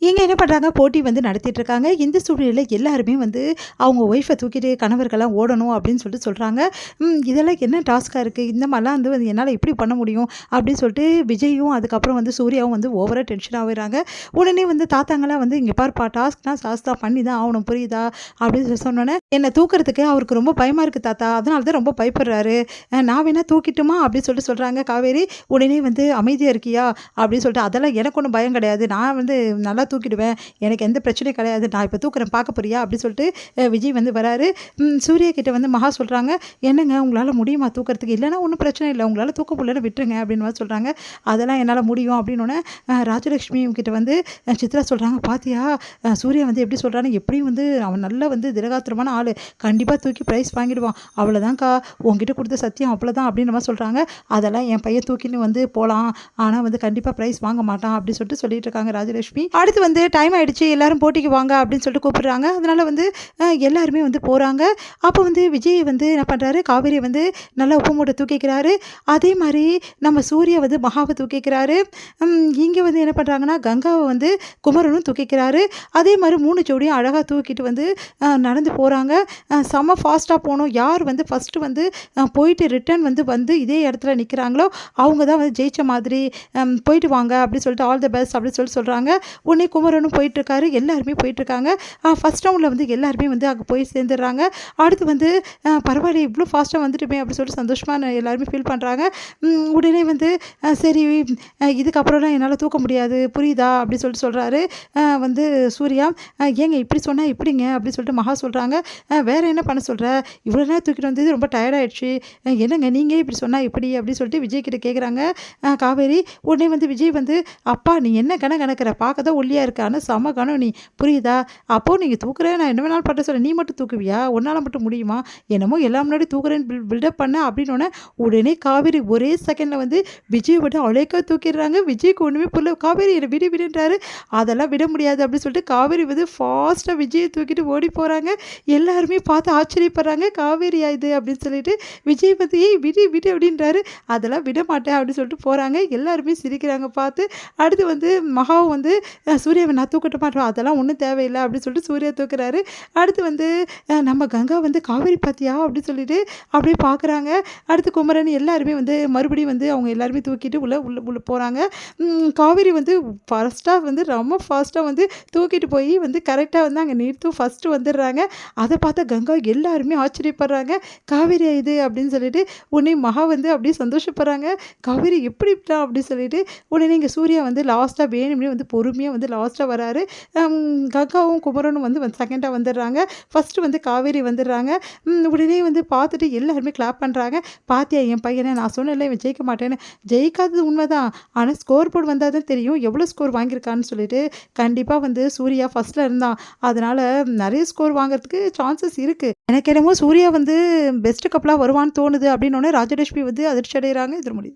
இங்க என்ன பண்றாங்க, போட்டி வந்து நடத்திட்டு இருக்காங்க. இந்த சூழ்நிலையில எல்லாருமே வந்து அவங்க ஒய்ஃப தூக்கிட்டு கணவர்கள்லாம் ஓடணும் அப்படின்னு சொல்லிட்டு சொல்றாங்க. இதெல்லாம் என்ன டாஸ்க்கா இருக்கு? இந்த மாரிலாம் வந்து என்னால எப்படி பண்ண முடியும்? அப்படின்னு சொல்லிட்டு விஜயும், அதுக்கப்புறம் வந்து சூர்யாவும் வந்து ஓவரா டென்ஷன் ஆகுறாங்க. உடனே வந்து தாத்தாங்கலாம் வந்து, "இங்க பாருப்பா டாஸ்க்னா டாஸ்க் தான் பண்ணி தான் ஆவணும் புரியுதா?" அப்படின்னு சொல்லி சொன்னோனே, "என்ன தூக்குறதுக்கு அவருக்கு ரொம்ப பயமா இருக்கு தாத்தா. அதனால தான் ரொம்ப பயப்படுறாரு. நான் வேணா தூக்கிட்டுமா?" அப்படின்னு சொல்லிட்டு சொல்றாங்க காவேரி. உடனே வந்து, "அமைதியா இருக்கியா?" அப்படின்னு சொல்லிட்டு, "அதெல்லாம் எனக்கு ஒண்ணும் பயம் கிடையாது. நான் வந்து நல்லா தூக்கிடுவேன். எனக்கு எந்த பிரச்சனையும் கிடையாது. நான் இப்ப தூக்குறேன் பார்க்க போறியா?" அப்படி சொல்லிட்டு விஜய் வந்து வராரு. சூர்யா கிட்ட வந்து மகா சொல்றாங்க, "என்னங்க உங்களால முடியுமா தூக்குறதுக்கு? இல்லன்னா ஒண்ணும் பிரச்சனை இல்ல. உங்களால தூக்க முடியலன்னா விட்டுருங்க." அப்படின்னு மாரி சொல்றாங்க. "அதெல்லாம் என்னால முடியும்." அப்படின்னோனே ராஜலட்சுமி கிட்ட வந்து சித்ரா சொல்றாங்க, "பாத்தியா சூர்யா வந்து எப்படி சொல்றான்னு, எப்படியும் வந்து அவன் நல்ல வந்து திடகாத்திரமான ஆளு. கண்டிப்பா தூக்கி பிரைஸ் வாங்கிடுவான். அவ்வளோதான்க்கா உன்கிட்ட குடுத்த சத்தியம் அவ்வளோதான்." அப்படின்ற மாரி சொல்றாங்க. "அதெல்லாம் என் பையன் தூக்கின்னு வந்து போலாம். ஆனா வந்து கண்டிப்பா பிரைஸ் வாங்க மாட்டான்." அப்படி சொல்லிட்டு சொல்லிட்டு இருக்காங்க ராஜலட்சுமி. அடுத்து வந்து டைம் ஆயிடுச்சு எல்லாரும் போட்டிக்கு வாங்க அப்படின்னு சொல்லிட்டு கூப்பிடுறாங்க. அதனால வந்து எல்லாருமே வந்து போறாங்க. அப்போ வந்து விஜய் வந்து என்ன பண்றாரு, காவேரியை வந்து நல்லா உப்பு மூட்டை தூக்கிக்கிறாரு. அதே மாதிரி நம்ம சூர்யா வந்து மகாவை தூக்கிக்கிறாரு. இங்கே வந்து என்ன பண்ணுறாங்கன்னா, கங்காவை வந்து குமரனும் தூக்கிக்கிறாரு. அதே மாதிரி 3 ஜோடியும் அழகாக தூக்கிட்டு வந்து நடந்து போகிறாங்க. செம்ம ஃபாஸ்ட்டாக போகணும். யார் வந்து ஃபஸ்ட்டு வந்து போயிட்டு ரிட்டர்ன் வந்து இதே இடத்துல நிற்கிறாங்களோ அவங்க தான் வந்து ஜெயிச்ச மாதிரி. போயிட்டு வாங்க அப்படி சொல்லிட்டு ஆல் த பெஸ்ட் அப்படின்னு சொல்லிட்டு சொல்கிறாங்க. உடனே குமரனும் போயிட்டுருக்காரு. எல்லாருமே போயிட்டுருக்காங்க. ஃபஸ்ட் ரவுண்டில் வந்து எல்லாருமே வந்து அங்கே போய் சேர்ந்துடுறாங்க. அடுத்து வந்து பரவாயில்லையே இவ்வளோ ஃபாஸ்ட்டாக வந்துட்டுமே அப்படின்னு சொல்லிட்டு சந்தோஷமாக எல்லாருமே ஃபீல் பண்ணுறாங்க. உடனே வந்து சரி இதுக்கப்புறம்லாம் என்னால் தூக்க முடியாது புரியுதா அப்படின்னு சொல்லிட்டு சொல்கிறாரு வந்து சூர்யா. ஏங்க இப்படி சொன்னால் எப்படிங்க அப்படின்னு சொல்லிட்டு மகா சொல்கிறாங்க. வேறு என்ன பண்ண சொல்கிற, இவ்வளோ நேரம் தூக்கிட்டு வந்தது ரொம்ப டயர்டாயிடுச்சு, என்னங்க நீங்கள் இப்படி சொன்னால் எப்படி அப்படின்னு சொல்லிட்டு விஜய் கிட்ட கேட்குறாங்க காவேரி. உடனே வந்து விஜய் வந்து, "அப்பா நீ என்ன கணக்கிற, பார்க்க தான் ஒல்லியாக இருக்க, ஆனால் செம கணம் நீ புரியுதா? அப்போது நீங்கள் தூக்குற நான் என்ன வேணாலும் பண்ண சொல்ல, நீ மட்டும் தூக்குவியா? உன்னால் மட்டும் முடியுமா? என்னமோ எல்லாம் முன்னாடி தூக்குறேன்னு பில்டப் பண்ண." அப்படின்னோடனே உடனே காவேரி ஒரே செகண்டில் வந்து விஜய் விட்டு அழைக்க தூக்கிடுறாங்க. விஜய்க்கு ஒன்றுமே புரியல. "காவேரி என்னை விடு விடுன்றாரு." அதெல்லாம் விட முடியாது அப்படின்னு சொல்லிட்டு காவேரி வந்து ஃபாஸ்ட்டாக விஜயை தூக்கிட்டு ஓடி போகிறாங்க. எல்லாருமே பார்த்து ஆச்சரியப்படுறாங்க. "காவேரியா இது?" அப்படின்னு சொல்லிட்டு விஜய் வந்து, "ஏய் விடு விடு" அப்படின்றாரு. "அதெல்லாம் விட மாட்டேன்" அப்படின்னு சொல்லிட்டு போகிறாங்க. எல்லாருமே சிரிக்கிறாங்க பார்த்து. அடுத்து வந்து மகாவும் வந்து, "சூர்யாவை நான் தூக்கட்ட மாட்டோம், அதெல்லாம் ஒன்றும் தேவையில்லை" அப்படின்னு சொல்லிட்டு சூர்யா தூக்குறாரு. அடுத்து வந்து நம்ம கங்கா வந்து, "காவேரி பார்த்தியா?" அப்படின்னு சொல்லிட்டு அப்படியே பார்க்குறாங்க. அடுத்து குமரன் எல்லாருமே வந்து மறுபடியும் வந்து அவங்க எல்லாருமே தூக்கிட்டு உள்ள உள்ள உள்ள போகிறாங்க. காவேரி வந்து ஃபஸ்ட்டாக வந்து ரொம்ப ஃபாஸ்ட்டாக வந்து தூக்கிட்டு போய் வந்து கரெக்டாக வந்து அங்கே நிறுத்தும் ஃபஸ்ட்டு வந்துடுறாங்க. அதை பார்த்தா கங்கா எல்லாருமே ஆச்சரியப்படுறாங்க. "காவேரியா இது?" அப்படின்னு சொல்லிட்டு உடனே மகா வந்து அப்படியே சந்தோஷப்படுறாங்க. "காவேரி எப்படி விட்டா?" அப்படின்னு சொல்லிட்டு உடனே இங்கே சூர்யா வந்து லாஸ்ட்டாக வேணும்னே வந்து பொறுமையாக வந்து லாஸ்ட்டாக வராரு. கங்காவும் குமரனும் வந்து செகண்டாக வந்துடுறாங்க. ஃபஸ்ட்டு வந்து காவேரி வந்துடுறாங்க. உடனே வந்து பார்த்துட்டு எல்லாருமே கிளாப் பண்ணுறாங்க. "பாத்தியா என் பையனை, நான் சொன்னேன்ல இவன் ஜெயிக்க மாட்டேன்னு." ஜெயிக்காதது உண்மைதான். ஆனால் ஸ்கோர் போர்டு வந்தால் தான் தெரியும் எவ்வளோ ஸ்கோர் வாங்கியிருக்கான்னு சொல்லிட்டு. கண்டிப்பாக வந்து சூர்யா ஃபஸ்ட்டில் இருந்தான். அதனால் நிறைய ஸ்கோர் வாங்குறதுக்கு சான்சஸ் இருக்குது. எனக்கு என்னமோ சூர்யா வந்து பெஸ்ட் கப்பலாக வருவான்னு தோணுது அப்படின்னோடனே ராஜலட்சுமி வந்து அதிர்ச்சி அடைகிறாங்க. இது முடியுது.